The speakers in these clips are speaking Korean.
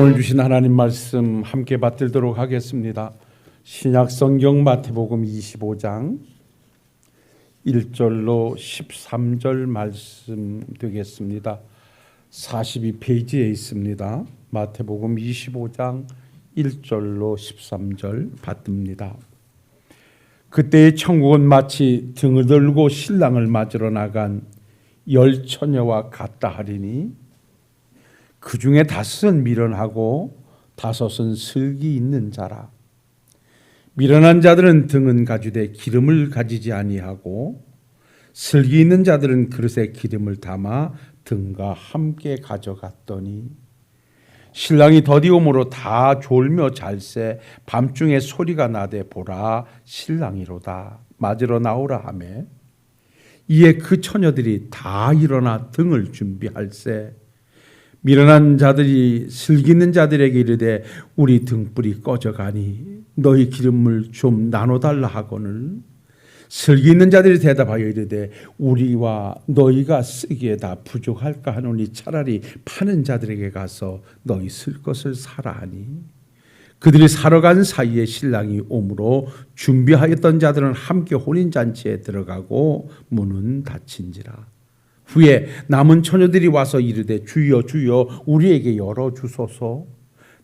오늘 주신 하나님 말씀 함께 받들도록 하겠습니다. 신약 성경 마태복음 25장 1절로 13절 말씀 되겠습니다. 42페이지에 있습니다. 마태복음 25장 1절로 13절 받듭니다. 그때의 천국은 마치 등을 들고 신랑을 맞으러 나간 10 처녀와 같다 하리니 그 중에 5은 미련하고 5은 슬기 있는 자라. 미련한 자들은 등은 가지되 기름을 가지지 아니하고 슬기 있는 자들은 그릇에 기름을 담아 등과 함께 가져갔더니 신랑이 더디옴으로 다 졸며 잘새 밤중에 소리가 나되 보라 신랑이로다 맞으러 나오라 하매 이에 그 처녀들이 다 일어나 등을 준비할세 미련한 자들이 슬기 있는 자들에게 이르되 우리 등불이 꺼져가니 너희 기름을 좀 나눠달라 하거늘 슬기 있는 자들이 대답하여 이르되 우리와 너희가 쓰기에 다 부족할까 하노니 차라리 파는 자들에게 가서 너희 쓸 것을 사라 하니 그들이 사러 간 사이에 신랑이 오므로 준비하였던 자들은 함께 혼인잔치에 들어가고 문은 닫힌지라. 후에 남은 처녀들이 와서 이르되 주여 주여 우리에게 열어주소서.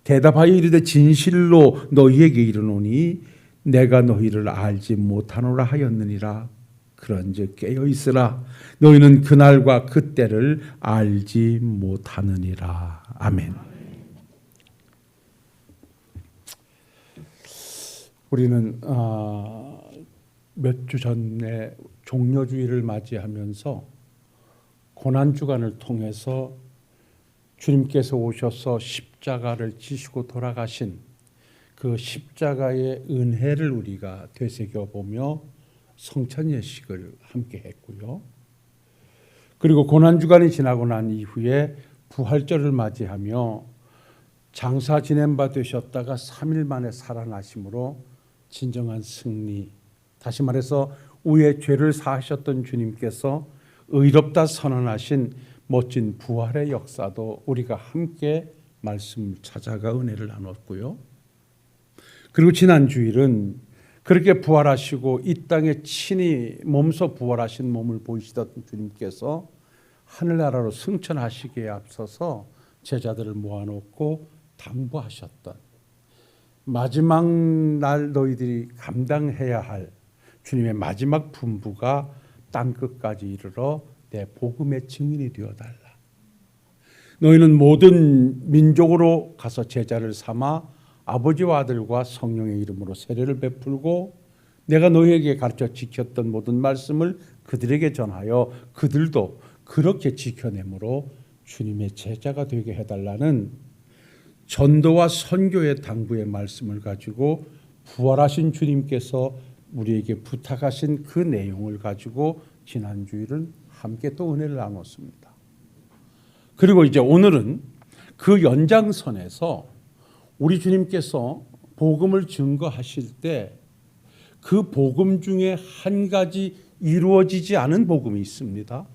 대답하여 이르되 진실로 너희에게 이르노니 내가 너희를 알지 못하노라 하였느니라. 그런즉 깨어있으라. 너희는 그날과 그때를 알지 못하느니라. 아멘. 우리는 몇 주 전에 종려주일을 맞이하면서 고난주간을 통해서 주님께서 오셔서 십자가를 지시고 돌아가신 그 십자가의 은혜를 우리가 되새겨보며 성찬 예식을 함께 했고요. 그리고 고난주간이 지나고 난 이후에 부활절을 맞이하며 장사 지낸 바 되셨다가 3일 만에 살아나심으로 진정한 승리, 다시 말해서 우리의 죄를 사하셨던 주님께서 의롭다 선언하신 멋진 부활의 역사도 우리가 함께 말씀을 찾아가 은혜를 나눴고요. 그리고 지난 주일은 그렇게 부활하시고 이 땅에 친히 몸소 부활하신 몸을 보이시던 주님께서 하늘나라로 승천하시기에 앞서서 제자들을 모아놓고 당부하셨던 마지막 날 너희들이 감당해야 할 주님의 마지막 분부가 땅끝까지 이르러 내 복음의 증인이 되어달라. 너희는 모든 민족으로 가서 제자를 삼아 아버지와 아들과 성령의 이름으로 세례를 베풀고 내가 너희에게 가르쳐 지켰던 모든 말씀을 그들에게 전하여 그들도 그렇게 지켜내므로 주님의 제자가 되게 해달라는 전도와 선교의 당부의 말씀을 가지고 부활하신 주님께서 우리에게 부탁하신 그 내용을 가지고 지난 주일은 함께 또 은혜를 나눴습니다. 그리고 이제 오늘은 그 연장선에서 우리 주님께서 복음을 증거하실 때 그 복음 중에 한 가지 이루어지지 않은 복음이 있습니다.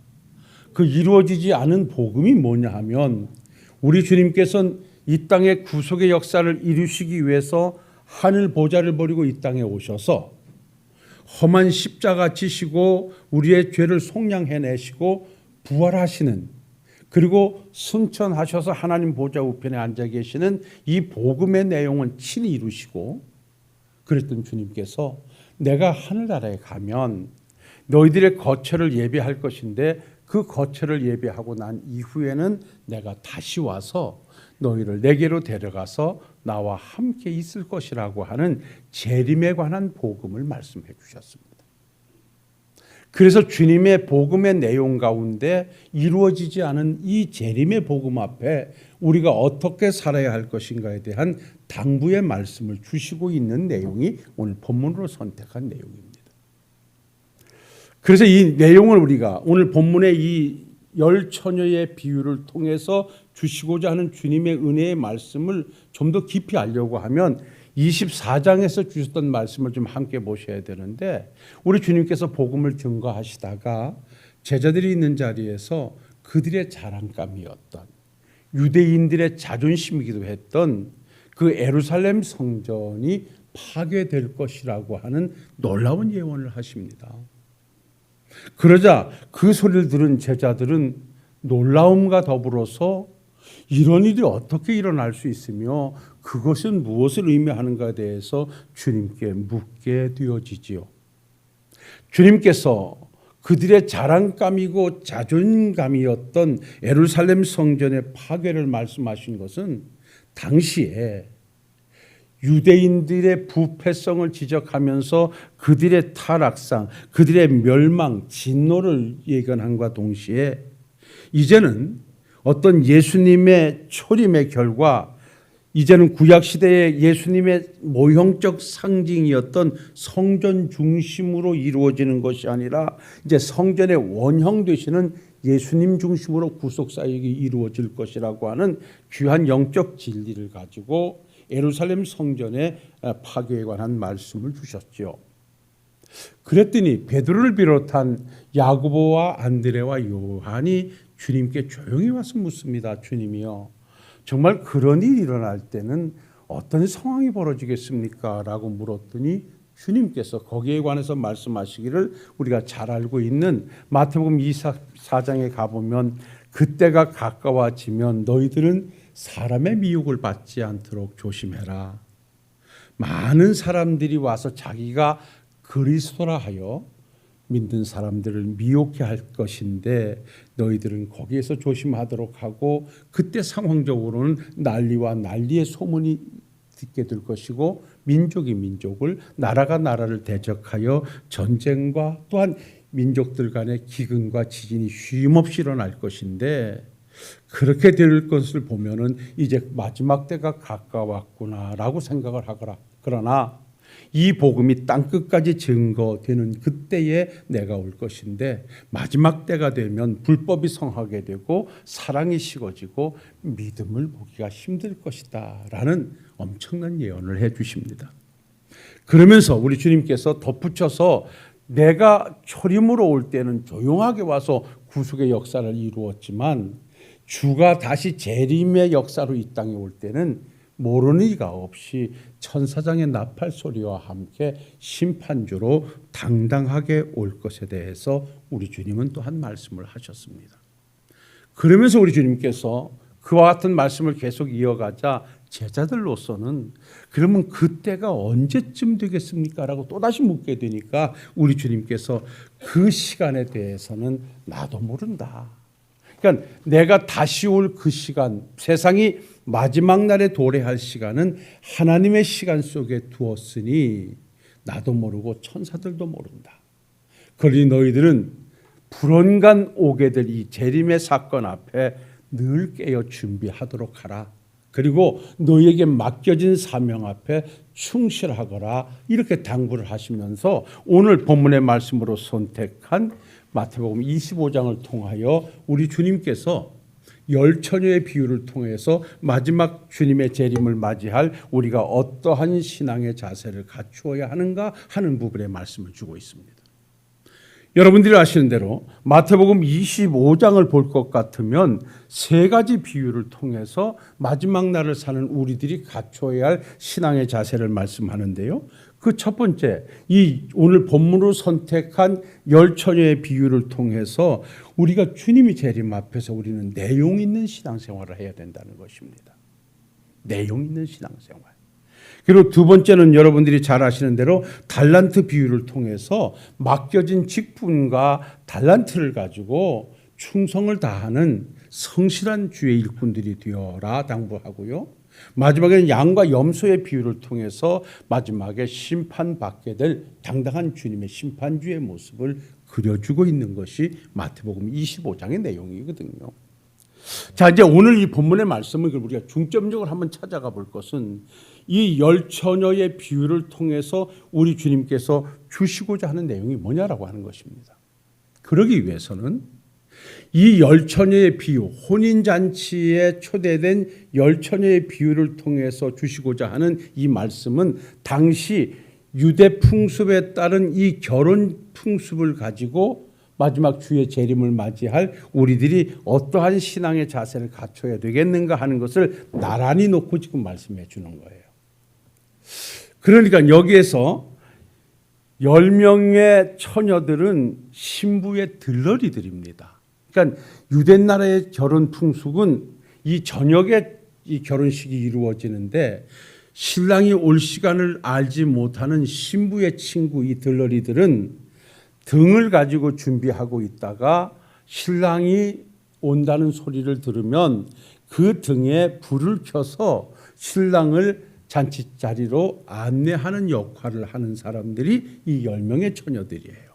그 이루어지지 않은 복음이 뭐냐 하면 우리 주님께서는 이 땅의 구속의 역사를 이루시기 위해서 하늘 보좌를 버리고 이 땅에 오셔서 험한 십자가 지시고 우리의 죄를 속량해내시고 부활하시는 그리고 승천하셔서 하나님 보좌 우편에 앉아 계시는 이 복음의 내용은 친히 이루시고 그랬던 주님께서 내가 하늘나라에 가면 너희들의 거처를 예비할 것인데 그 거처를 예비하고 난 이후에는 내가 다시 와서 너희를 내게로 데려가서 나와 함께 있을 것이라고 하는 재림에 관한 복음을 말씀해 주셨습니다. 그래서 주님의 복음의 내용 가운데 이루어지지 않은 이 재림의 복음 앞에 우리가 어떻게 살아야 할 것인가에 대한 당부의 말씀을 주시고 있는 내용이 오늘 본문으로 선택한 내용입니다. 그래서 이 내용을 우리가 오늘 본문의 이 10 처녀의 비유를 통해서 주시고자 하는 주님의 은혜의 말씀을 좀 더 깊이 알려고 하면 24장에서 주셨던 말씀을 좀 함께 보셔야 되는데 우리 주님께서 복음을 증거하시다가 제자들이 있는 자리에서 그들의 자랑감이었던 유대인들의 자존심이기도 했던 그 예루살렘 성전이 파괴될 것이라고 하는 놀라운 예언을 하십니다. 그러자 그 소리를 들은 제자들은 놀라움과 더불어서 이런 일이 어떻게 일어날 수 있으며 그것은 무엇을 의미하는가에 대해서 주님께 묻게 되어지지요. 주님께서 그들의 자랑감이고 자존감이었던 예루살렘 성전의 파괴를 말씀하신 것은 당시에 유대인들의 부패성을 지적하면서 그들의 타락상, 그들의 멸망, 진노를 예견함과 동시에 이제는 어떤 예수님의 초림의 결과, 이제는 구약시대의 예수님의 모형적 상징이었던 성전 중심으로 이루어지는 것이 아니라 이제 성전의 원형 되시는 예수님 중심으로 구속사역이 이루어질 것이라고 하는 귀한 영적 진리를 가지고 예루살렘 성전의 파괴에 관한 말씀을 주셨죠. 그랬더니 베드로를 비롯한 야고보와 안드레와 요한이 주님께 조용히 와서 묻습니다. 주님이요, 정말 그런 일이 일어날 때는 어떤 상황이 벌어지겠습니까? 라고 물었더니 주님께서 거기에 관해서 말씀하시기를 우리가 잘 알고 있는 마태복음 24장에 가보면 그때가 가까워지면 너희들은 사람의 미혹을 받지 않도록 조심해라. 많은 사람들이 와서 자기가 그리스도라 하여 믿는 사람들을 미혹해 할 것인데 너희들은 거기에서 조심하도록 하고 그때 상황적으로는 난리와 난리의 소문이 듣게 될 것이고 민족이 민족을 나라가 나라를 대적하여 전쟁과 또한 민족들 간의 기근과 지진이 쉼없이 일어날 것인데 그렇게 될 것을 보면은 이제 마지막 때가 가까웠구나라고 생각을 하거라. 그러나 이 복음이 땅끝까지 증거되는 그때에 내가 올 것인데 마지막 때가 되면 불법이 성하게 되고 사랑이 식어지고 믿음을 보기가 힘들 것이다 라는 엄청난 예언을 해 주십니다. 그러면서 우리 주님께서 덧붙여서 내가 초림으로 올 때는 조용하게 와서 구속의 역사를 이루었지만 주가 다시 재림의 역사로 이 땅에 올 때는 모르는 이가 없이 천사장의 나팔 소리와 함께 심판주로 당당하게 올 것에 대해서 우리 주님은 또 한 말씀을 하셨습니다. 그러면서 우리 주님께서 그와 같은 말씀을 계속 이어가자 제자들로서는 그러면 그때가 언제쯤 되겠습니까? 라고 또다시 묻게 되니까 우리 주님께서 그 시간에 대해서는 나도 모른다. 그러니까 내가 다시 올 그 시간, 세상이 마지막 날에 도래할 시간은 하나님의 시간 속에 두었으니 나도 모르고 천사들도 모른다. 그러니 너희들은 불언간 오게 될 이 재림의 사건 앞에 늘 깨어 준비하도록 하라. 그리고 너희에게 맡겨진 사명 앞에 충실하거라. 이렇게 당부를 하시면서 오늘 본문의 말씀으로 선택한 마태복음 25장을 통하여 우리 주님께서 열처녀의 비유를 통해서 마지막 주님의 재림을 맞이할 우리가 어떠한 신앙의 자세를 갖추어야 하는가 하는 부분에 말씀을 주고 있습니다. 여러분들이 아시는 대로 마태복음 25장을 볼 것 같으면 세 가지 비유를 통해서 마지막 날을 사는 우리들이 갖춰야 할 신앙의 자세를 말씀하는데요. 그 첫 번째, 이 오늘 본문으로 선택한 열처녀의 비유를 통해서 우리가 주님이 재림 앞에서 우리는 내용 있는 신앙생활을 해야 된다는 것입니다. 내용 있는 신앙생활. 그리고 두 번째는 여러분들이 잘 아시는 대로 달란트 비유를 통해서 맡겨진 직분과 달란트를 가지고 충성을 다하는 성실한 주의 일꾼들이 되어라 당부하고요. 마지막에는 양과 염소의 비유를 통해서 마지막에 심판받게 될 당당한 주님의 심판주의 모습을 그려주고 있는 것이 마태복음 25장의 내용이거든요. 자, 이제 오늘 이 본문의 말씀을 우리가 중점적으로 한번 찾아가 볼 것은 이 열처녀의 비유를 통해서 우리 주님께서 주시고자 하는 내용이 뭐냐라고 하는 것입니다. 그러기 위해서는 이 열처녀의 비유, 혼인잔치에 초대된 열처녀의 비유를 통해서 주시고자 하는 이 말씀은 당시 유대 풍습에 따른 이 결혼 풍습을 가지고 마지막 주의 재림을 맞이할 우리들이 어떠한 신앙의 자세를 갖춰야 되겠는가 하는 것을 나란히 놓고 지금 말씀해 주는 거예요. 그러니까 여기에서 10명의 처녀들은 신부의 들러리들입니다. 그러니까 유대 나라의 결혼 풍속은 이 저녁에 이 결혼식이 이루어지는데 신랑이 올 시간을 알지 못하는 신부의 친구 이 들러리들은 등을 가지고 준비하고 있다가 신랑이 온다는 소리를 들으면 그 등에 불을 켜서 신랑을 잔치 자리로 안내하는 역할을 하는 사람들이 이 10명의 처녀들이에요.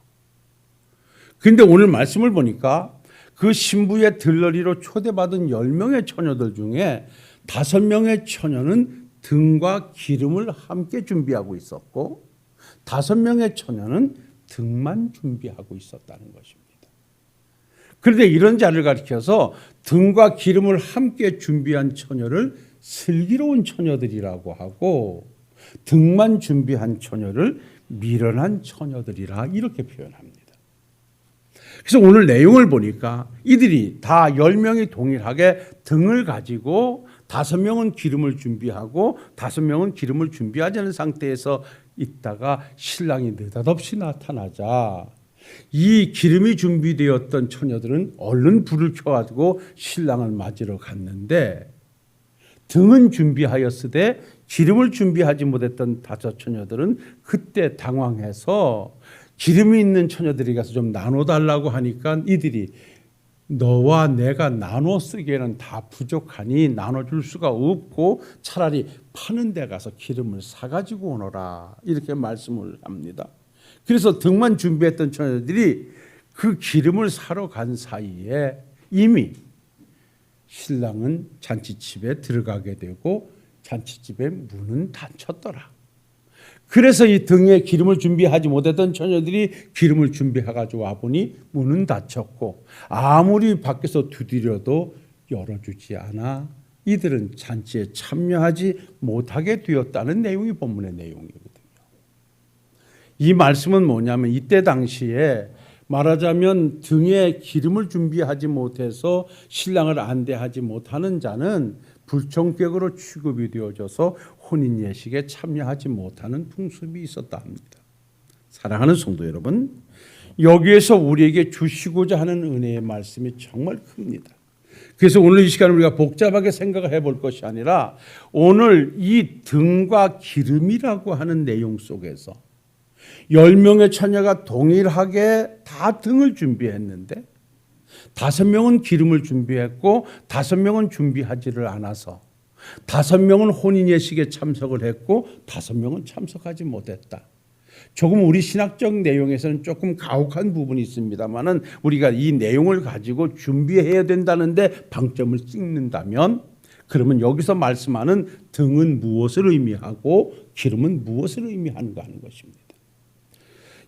그런데 오늘 말씀을 보니까 그 신부의 들러리로 초대받은 10명의 처녀들 중에 5명의 처녀는 등과 기름을 함께 준비하고 있었고 5명의 처녀는 등만 준비하고 있었다는 것입니다. 그런데 이런 자를 가리켜서 등과 기름을 함께 준비한 처녀를 슬기로운 처녀들이라고 하고 등만 준비한 처녀를 미련한 처녀들이라 이렇게 표현합니다. 그래서 오늘 내용을 보니까 이들이 다 10명이 동일하게 등을 가지고 5명은 기름을 준비하고 5명은 기름을 준비하지 않은 상태에서 있다가 신랑이 느닷없이 나타나자 이 기름이 준비되었던 처녀들은 얼른 불을 켜가지고 신랑을 맞으러 갔는데 등은 준비하였으되 기름을 준비하지 못했던 5 처녀들은 그때 당황해서 기름이 있는 처녀들이 가서 좀 나눠달라고 하니까 이들이 너와 내가 나눠 쓰기에는 다 부족하니 나눠줄 수가 없고 차라리 파는 데 가서 기름을 사가지고 오너라 이렇게 말씀을 합니다. 그래서 등만 준비했던 처녀들이 그 기름을 사러 간 사이에 이미 신랑은 잔치집에 들어가게 되고 잔치집의 문은 닫혔더라. 그래서 이 등에 기름을 준비하지 못했던 처녀들이 기름을 준비해가지고 와보니 문은 닫혔고 아무리 밖에서 두드려도 열어주지 않아 이들은 잔치에 참여하지 못하게 되었다는 내용이 본문의 내용이거든요. 이 말씀은 뭐냐면 이때 당시에 말하자면 등에 기름을 준비하지 못해서 신랑을 안대하지 못하는 자는 불청객으로 취급이 되어져서 혼인 예식에 참여하지 못하는 풍습이 있었다 합니다. 사랑하는 성도 여러분, 여기에서 우리에게 주시고자 하는 은혜의 말씀이 정말 큽니다. 그래서 오늘 이 시간에 우리가 복잡하게 생각을 해볼 것이 아니라 오늘 이 등과 기름이라고 하는 내용 속에서 10명의 처녀가 동일하게 다 등을 준비했는데 5명은 기름을 준비했고 5명은 준비하지를 않아서 5명은 혼인 예식에 참석을 했고 5명은 참석하지 못했다. 조금 우리 신학적 내용에서는 조금 가혹한 부분이 있습니다만은 우리가 이 내용을 가지고 준비해야 된다는데 방점을 찍는다면 그러면 여기서 말씀하는 등은 무엇을 의미하고 기름은 무엇을 의미하는가 하는 것입니다.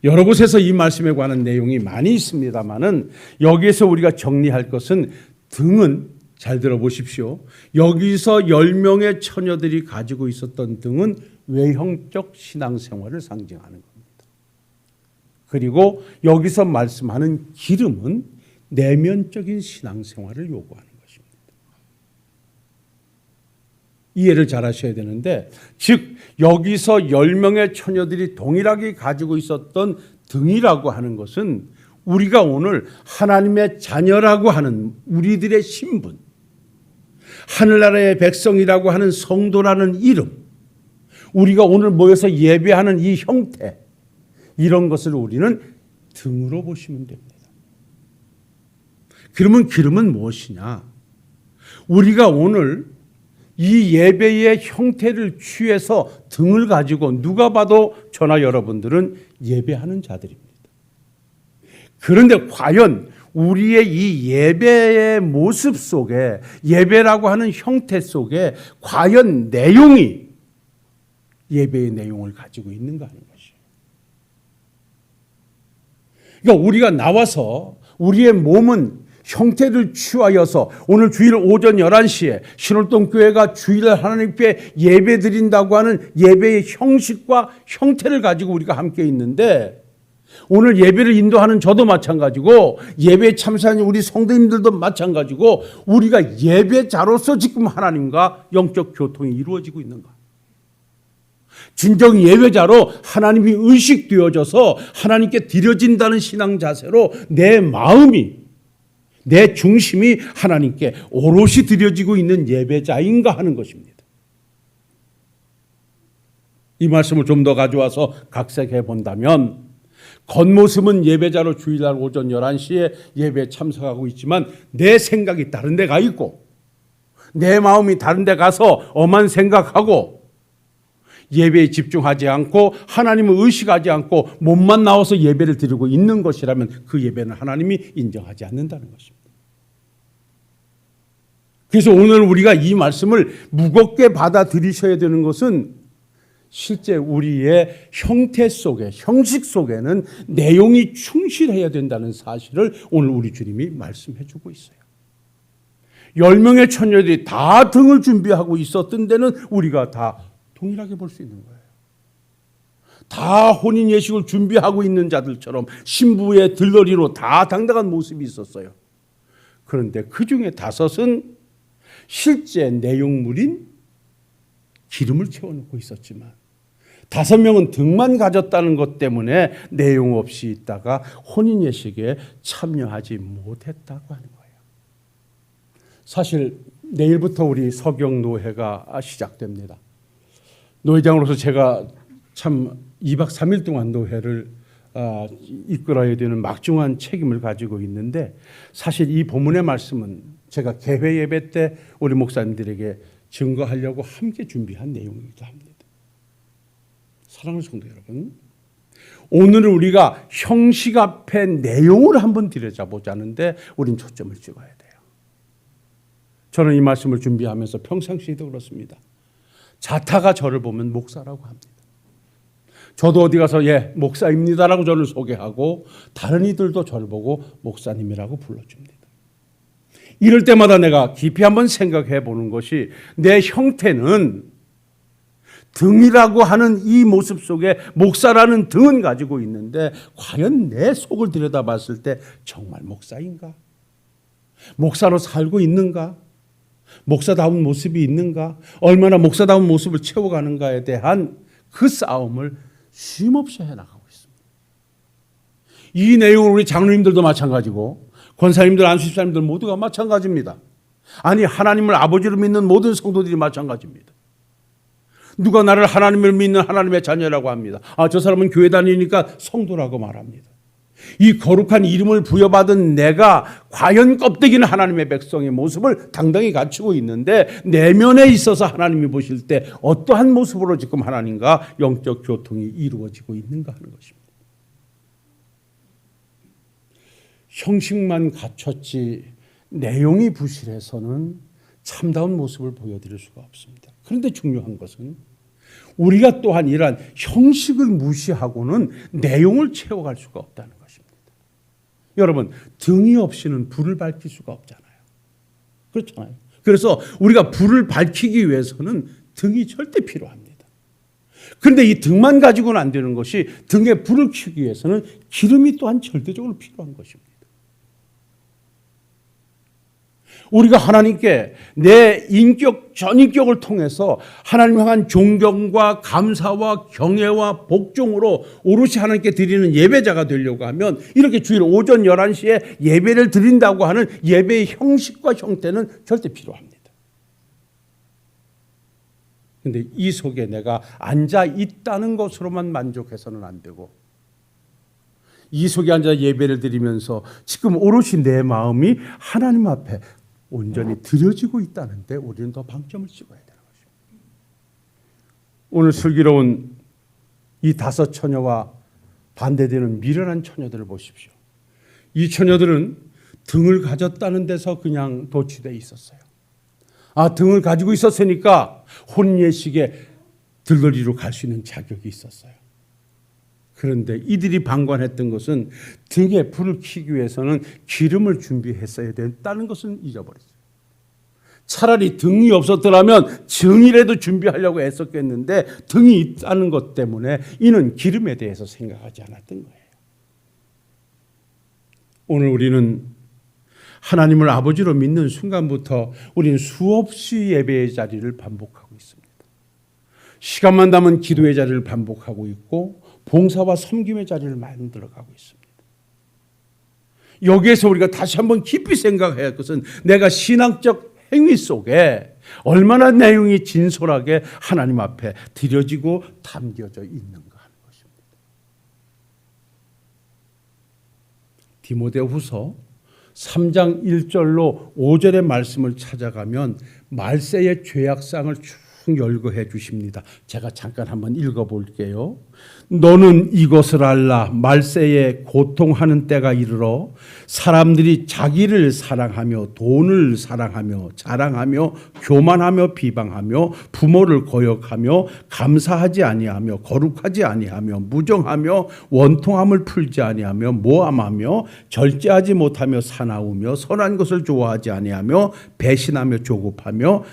여러 곳에서 이 말씀에 관한 내용이 많이 있습니다만은 여기에서 우리가 정리할 것은 등은 잘 들어보십시오. 여기서 10명의 처녀들이 가지고 있었던 등은 외형적 신앙생활을 상징하는 겁니다. 그리고 여기서 말씀하는 기름은 내면적인 신앙생활을 요구하는 것입니다. 이해를 잘 하셔야 되는데 즉 여기서 10명의 처녀들이 동일하게 가지고 있었던 등이라고 하는 것은 우리가 오늘 하나님의 자녀라고 하는 우리들의 신분, 하늘나라의 백성이라고 하는 성도라는 이름, 우리가 오늘 모여서 예배하는 이 형태, 이런 것을 우리는 등으로 보시면 됩니다. 그러면 기름은 무엇이냐? 우리가 오늘 이 예배의 형태를 취해서 등을 가지고 누가 봐도 저나 여러분들은 예배하는 자들입니다. 그런데 과연 우리의 이 예배의 모습 속에 예배라고 하는 형태 속에 과연 내용이 예배의 내용을 가지고 있는가 하는 것이에요. 그러니까 우리가 나와서 우리의 몸은 형태를 취하여서 오늘 주일 오전 11시에 신월동교회가 주일을 하나님께 예배 드린다고 하는 예배의 형식과 형태를 가지고 우리가 함께 있는데 오늘 예배를 인도하는 저도 마찬가지고 예배에 참석하는 우리 성도님들도 마찬가지고 우리가 예배자로서 지금 하나님과 영적 교통이 이루어지고 있는가? 진정 예배자로 하나님이 의식되어져서 하나님께 드려진다는 신앙 자세로 내 마음이, 내 중심이 하나님께 오롯이 드려지고 있는 예배자인가 하는 것입니다. 이 말씀을 좀 더 가져와서 각색해 본다면 겉모습은 예배자로 주일날 오전 11시에 예배에 참석하고 있지만 내 생각이 다른 데 가 있고 내 마음이 다른 데 가서 엄한 생각하고 예배에 집중하지 않고 하나님을 의식하지 않고 몸만 나와서 예배를 드리고 있는 것이라면 그 예배는 하나님이 인정하지 않는다는 것입니다. 그래서 오늘 우리가 이 말씀을 무겁게 받아들이셔야 되는 것은 실제 우리의 형태 속에, 형식 속에는 내용이 충실해야 된다는 사실을 오늘 우리 주님이 말씀해 주고 있어요. 10명의 처녀들이 다 등을 준비하고 있었던 데는 우리가 다 동일하게 볼 수 있는 거예요. 다 혼인 예식을 준비하고 있는 자들처럼 신부의 들러리로 다 당당한 모습이 있었어요. 그런데 그 중에 5은 실제 내용물인 기름을 채워놓고 있었지만 5명은 등만 가졌다는 것 때문에 내용 없이 있다가 혼인 예식에 참여하지 못했다고 하는 거예요. 사실 내일부터 우리 서경노회가 시작됩니다. 노회장으로서 제가 참 2박 3일 동안 노회를 이끌어야 되는 막중한 책임을 가지고 있는데 사실 이 본문의 말씀은 제가 개회 예배 때 우리 목사님들에게 증거하려고 함께 준비한 내용이기도 합니다. 사랑하는 성도 여러분, 오늘은 우리가 형식 앞에 내용을 한번 들여다보자는데 우린 초점을 찍어야 돼요. 저는 이 말씀을 준비하면서 평상시에도 그렇습니다. 자타가 저를 보면 목사라고 합니다. 저도 어디 가서 목사입니다라고 저를 소개하고 다른 이들도 저를 보고 목사님이라고 불러줍니다. 이럴 때마다 내가 깊이 한번 생각해 보는 것이 내 형태는 등이라고 하는 이 모습 속에 목사라는 등은 가지고 있는데 과연 내 속을 들여다봤을 때 정말 목사인가? 목사로 살고 있는가? 목사다운 모습이 있는가? 얼마나 목사다운 모습을 채워가는가에 대한 그 싸움을 쉼없이 해나가고 있습니다. 이 내용은 우리 장로님들도 마찬가지고 권사님들, 안수집사님들 모두가 마찬가지입니다. 아니 하나님을 아버지로 믿는 모든 성도들이 마찬가지입니다. 누가 나를 하나님을 믿는 하나님의 자녀라고 합니다. 저 사람은 교회 다니니까 성도라고 말합니다. 이 거룩한 이름을 부여받은 내가 과연 껍데기는 하나님의 백성의 모습을 당당히 갖추고 있는데 내면에 있어서 하나님이 보실 때 어떠한 모습으로 지금 하나님과 영적 교통이 이루어지고 있는가 하는 것입니다. 형식만 갖췄지 내용이 부실해서는 참다운 모습을 보여드릴 수가 없습니다. 그런데 중요한 것은 우리가 또한 이러한 형식을 무시하고는 내용을 채워갈 수가 없다는 것입니다. 여러분, 등이 없이는 불을 밝힐 수가 없잖아요. 그렇잖아요. 그래서 우리가 불을 밝히기 위해서는 등이 절대 필요합니다. 그런데 이 등만 가지고는 안 되는 것이 등에 불을 켜기 위해서는 기름이 또한 절대적으로 필요한 것입니다. 우리가 하나님께 내 인격, 전인격을 통해서 하나님 향한 존경과 감사와 경애와 복종으로 오롯이 하나님께 드리는 예배자가 되려고 하면 이렇게 주일 오전 11시에 예배를 드린다고 하는 예배의 형식과 형태는 절대 필요합니다. 그런데 이 속에 내가 앉아 있다는 것으로만 만족해서는 안 되고 이 속에 앉아 예배를 드리면서 지금 오롯이 내 마음이 하나님 앞에 온전히 드려지고 있다는데 우리는 더 방점을 찍어야 되는 것입니다. 오늘 슬기로운 이 5 처녀와 반대되는 미련한 처녀들을 보십시오. 이 처녀들은 등을 가졌다는 데서 그냥 도취되어 있었어요. 등을 가지고 있었으니까 혼예식에 들러리로 갈 수 있는 자격이 있었어요. 그런데 이들이 방관했던 것은 등에 불을 켜기 위해서는 기름을 준비했어야 된다는 것은 잊어버렸어요. 차라리 등이 없었더라면 증이라도 준비하려고 애썼겠는데 등이 있다는 것 때문에 이는 기름에 대해서 생각하지 않았던 거예요. 오늘 우리는 하나님을 아버지로 믿는 순간부터 우리는 수없이 예배의 자리를 반복하고 있습니다. 시간만 나면 기도의 자리를 반복하고 있고 봉사와 섬김의 자리를 만들어가고 있습니다. 여기에서 우리가 다시 한번 깊이 생각해야 할 것은 내가 신앙적 행위 속에 얼마나 내용이 진솔하게 하나님 앞에 드려지고 담겨져 있는가 하는 것입니다. 디모데후서 3장 1절로 5절의 말씀을 찾아가면 말세의 죄악상을 쭉 열거해 주십니다. 제가 잠깐 한번 읽어볼게요. 너는 이것을 알라. 말세에 고통하는 때가 이르러 사람들이 자기를 사랑하며 돈을 사랑하며 자랑하며 교만하며 비방하며 부모를 거역하며 감사하지 아니하며 거룩하지 아니하며 무정하며 원통함을 풀지 아니하며 모함하며 절제하지 못하며 사나우며 선한 것을 좋아하지 아니하며 배신하며 조급하며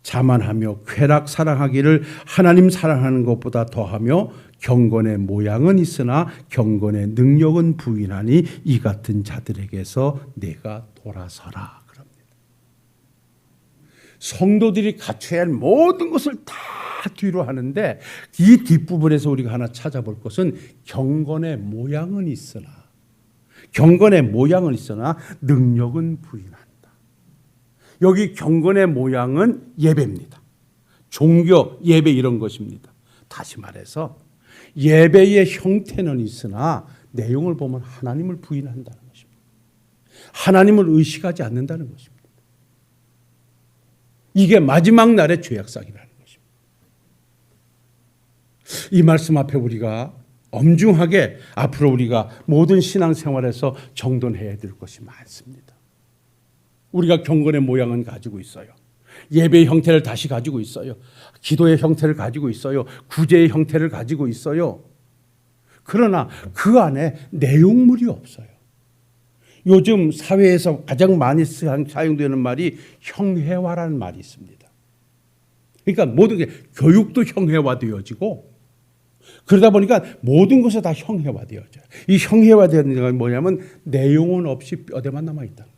자만하며 쾌락 사랑하기를 하나님 사랑하는 것보다 더하며 경건의 모양은 있으나 경건의 능력은 부인하니 이 같은 자들에게서 내가 돌아서라 그럽니다. 성도들이 갖춰야 할 모든 것을 다 뒤로 하는데 이 뒷부분에서 우리가 하나 찾아볼 것은 경건의 모양은 있으나 능력은 부인하니 여기 경건의 모양은 예배입니다. 종교, 예배 이런 것입니다. 다시 말해서 예배의 형태는 있으나 내용을 보면 하나님을 부인한다는 것입니다. 하나님을 의식하지 않는다는 것입니다. 이게 마지막 날의 죄악상이라는 것입니다. 이 말씀 앞에 우리가 엄중하게 앞으로 우리가 모든 신앙생활에서 정돈해야 될 것이 많습니다. 우리가 경건의 모양은 가지고 있어요. 예배의 형태를 다시 가지고 있어요. 기도의 형태를 가지고 있어요. 구제의 형태를 가지고 있어요. 그러나 그 안에 내용물이 없어요. 요즘 사회에서 가장 많이 사용되는 말이 형해화라는 말이 있습니다. 그러니까 모든 게 교육도 형해화되어지고 그러다 보니까 모든 것이 다 형해화되어져요. 이 형해화되는 게 뭐냐면 내용은 없이 뼈대만 남아있다는 거예요.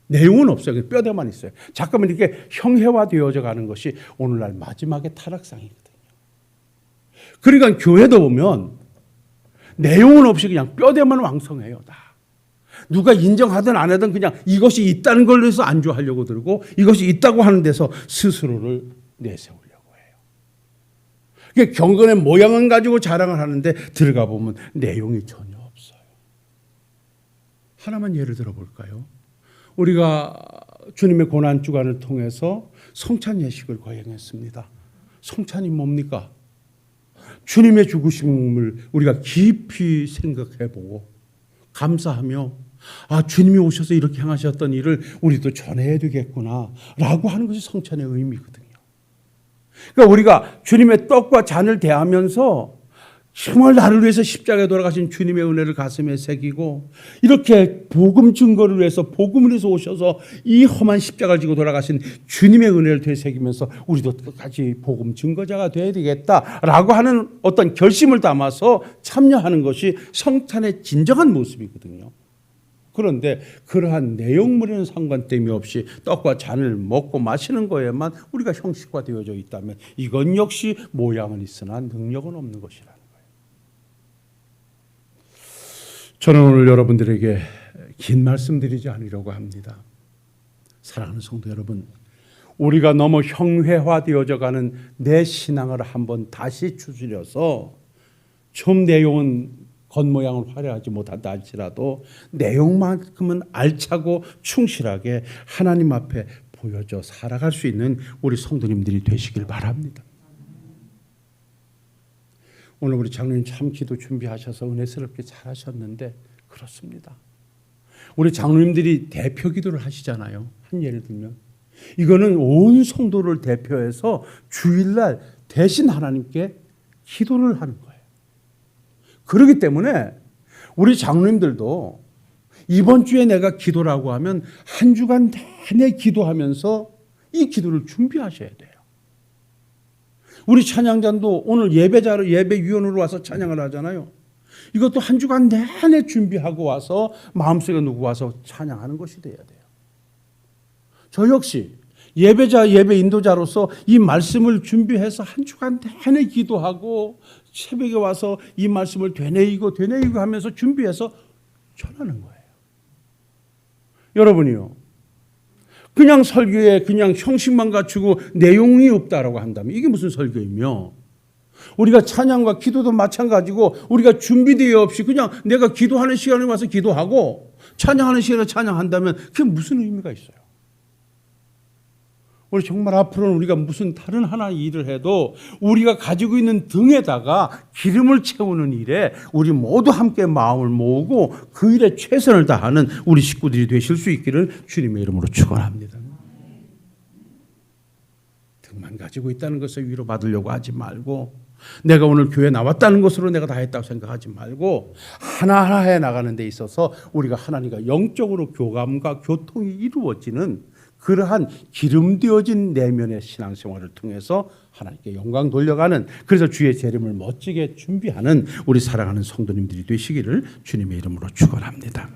내용은 없어요. 뼈대만 있어요. 잠깐만 이렇게 형해화되어져 가는 것이 오늘날 마지막의 타락상이거든요. 그러니까 교회도 보면 내용은 없이 그냥 뼈대만 왕성해요. 다. 누가 인정하든 안 하든 그냥 이것이 있다는 걸로 해서 안주하려고 들고 이것이 있다고 하는 데서 스스로를 내세우려고 해요. 그러니까 경건의 모양은 가지고 자랑을 하는데 들어가 보면 내용이 전혀 없어요. 하나만 예를 들어 볼까요? 우리가 주님의 고난주간을 통해서 성찬 예식을 거행했습니다. 성찬이 뭡니까? 주님의 죽으심을 우리가 깊이 생각해보고 감사하며 주님이 오셔서 이렇게 행하셨던 일을 우리도 전해야 되겠구나 라고 하는 것이 성찬의 의미거든요. 그러니까 우리가 주님의 떡과 잔을 대하면서 정말 나를 위해서 십자가에 돌아가신 주님의 은혜를 가슴에 새기고 이렇게 복음 증거를 위해서 복음을 위해서 오셔서 이 험한 십자가를 지고 돌아가신 주님의 은혜를 되새기면서 우리도 끝까지 복음 증거자가 되어야 되겠다라고 하는 어떤 결심을 담아서 참여하는 것이 성찬의 진정한 모습이거든요. 그런데 그러한 내용물에는 상관됨이 없이 떡과 잔을 먹고 마시는 거에만 우리가 형식화되어져 있다면 이건 역시 모양은 있으나 능력은 없는 것이라는 거예요. 저는 오늘 여러분들에게 긴 말씀 드리지 않으려고 합니다. 사랑하는 성도 여러분, 우리가 너무 형회화되어져 가는 내 신앙을 한번 다시 추스려서 좀 내용은 겉모양은 화려하지 못한다 할지라도 내용만큼은 알차고 충실하게 하나님 앞에 보여져 살아갈 수 있는 우리 성도님들이 되시길 바랍니다. 오늘 우리 장로님 참 기도 준비하셔서 은혜스럽게 잘하셨는데 그렇습니다. 우리 장로님들이 대표 기도를 하시잖아요. 한 예를 들면 이거는 온 성도를 대표해서 주일날 대신 하나님께 기도를 하는 거예요. 그렇기 때문에 우리 장로님들도 이번 주에 내가 기도라고 하면 한 주간 내내 기도하면서 이 기도를 준비하셔야 돼요. 우리 찬양자도 오늘 예배위원으로 와서 찬양을 하잖아요. 이것도 한 주간 내내 준비하고 와서 마음속에 놓고 와서 찬양하는 것이 돼야 돼요. 저 역시 예배자, 예배 인도자로서 이 말씀을 준비해서 한 주간 내내 기도하고 새벽에 와서 이 말씀을 되뇌이고 하면서 준비해서 전하는 거예요. 여러분이요, 그냥 설교에 그냥 형식만 갖추고 내용이 없다라고 한다면 이게 무슨 설교이며, 우리가 찬양과 기도도 마찬가지고 우리가 준비되어 없이 그냥 내가 기도하는 시간에 와서 기도하고 찬양하는 시간에 찬양한다면 그게 무슨 의미가 있어요? 우리 정말 앞으로는 우리가 무슨 다른 하나의 일을 해도 우리가 가지고 있는 등에다가 기름을 채우는 일에 우리 모두 함께 마음을 모으고 그 일에 최선을 다하는 우리 식구들이 되실 수 있기를 주님의 이름으로 축원합니다. 등만 가지고 있다는 것을 위로받으려고 하지 말고, 내가 오늘 교회 나왔다는 것으로 내가 다 했다고 생각하지 말고, 하나하나 해 나가는 데 있어서 우리가 하나님과 영적으로 교감과 교통이 이루어지는 그러한 기름되어진 내면의 신앙생활을 통해서 하나님께 영광 돌려가는, 그래서 주의 재림을 멋지게 준비하는 우리 사랑하는 성도님들이 되시기를 주님의 이름으로 축원합니다.